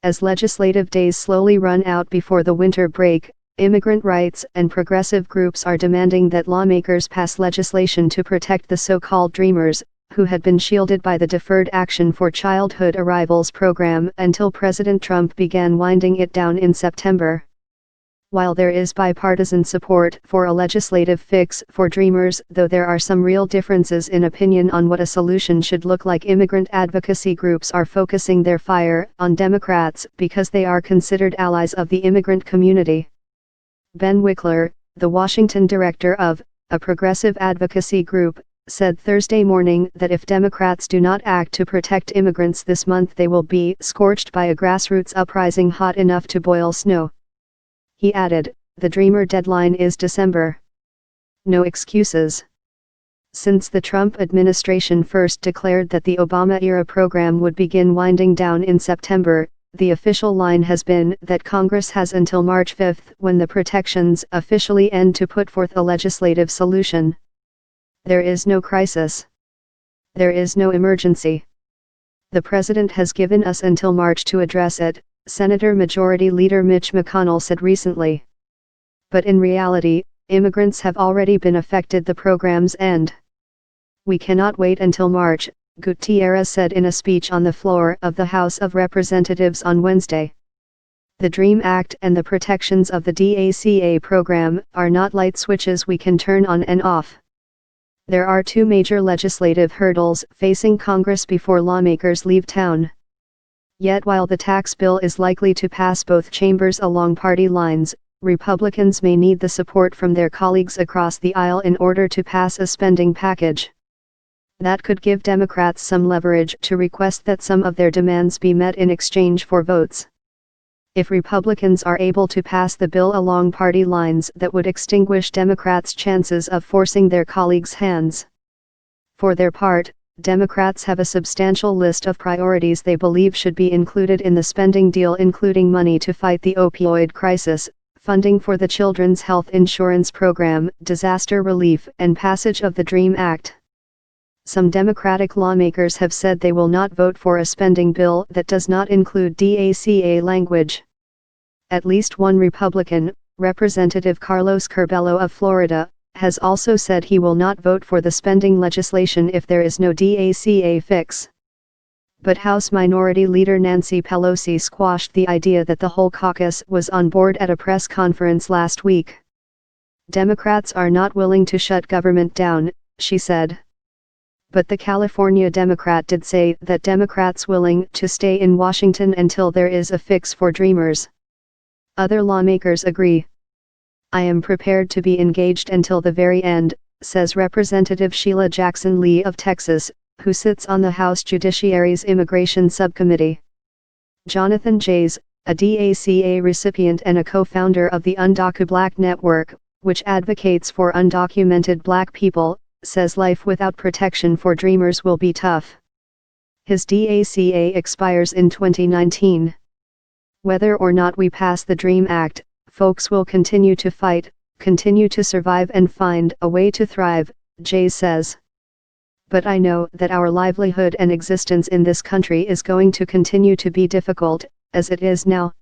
As legislative days slowly run out before the winter break, immigrant rights and progressive groups are demanding that lawmakers pass legislation to protect the so-called Dreamers, who had been shielded by the Deferred Action for Childhood Arrivals program until President Trump began winding it down in September. While there is bipartisan support for a legislative fix for Dreamers, though there are some real differences in opinion on what a solution should look like, immigrant advocacy groups are focusing their fire on Democrats because they are considered allies of the immigrant community. Ben Wickler, the Washington director of a progressive advocacy group, said Thursday morning that if Democrats do not act to protect immigrants this month, they will be scorched by a grassroots uprising hot enough to boil snow. He added, "The Dreamer deadline is December. No excuses." Since the Trump administration first declared that the Obama-era program would begin winding down in September, the official line has been that Congress has until March 5, when the protections officially end, to put forth a legislative solution. There is no crisis. There is no emergency. The president has given us until March to address it, Senator Majority Leader Mitch McConnell said recently. But in reality, immigrants have already been affected the program's end. We cannot wait until March, Gutierrez said in a speech on the floor of the House of Representatives on Wednesday. The DREAM Act and the protections of the DACA program are not light switches we can turn on and off. There are two major legislative hurdles facing Congress before lawmakers leave town. Yet while the tax bill is likely to pass both chambers along party lines, Republicans may need the support from their colleagues across the aisle in order to pass a spending package. That could give Democrats some leverage to request that some of their demands be met in exchange for votes. If Republicans are able to pass the bill along party lines, that would extinguish Democrats' chances of forcing their colleagues' hands. For their part, Democrats have a substantial list of priorities they believe should be included in the spending deal, including money to fight the opioid crisis, funding for the Children's Health Insurance Program, disaster relief, and passage of the DREAM Act. Some Democratic lawmakers have said they will not vote for a spending bill that does not include DACA language. At least one Republican, Representative Carlos Curbelo of Florida, has also said he will not vote for the spending legislation if there is no DACA fix. But House Minority Leader Nancy Pelosi squashed the idea that the whole caucus was on board at a press conference last week. Democrats are not willing to shut government down, she said. But the California Democrat did say that Democrats willing to stay in Washington until there is a fix for Dreamers. Other lawmakers agree. "I am prepared to be engaged until the very end," says Representative Sheila Jackson Lee of Texas, who sits on the House Judiciary's Immigration Subcommittee. Jonathan Jays, a DACA recipient and a co-founder of the Undocu Black Network, which advocates for undocumented Black people, says life without protection for Dreamers will be tough. His DACA expires in 2019. "Whether or not we pass the DREAM Act, folks will continue to fight, continue to survive and find a way to thrive," Jay says. "But I know that our livelihood and existence in this country is going to continue to be difficult, as it is now."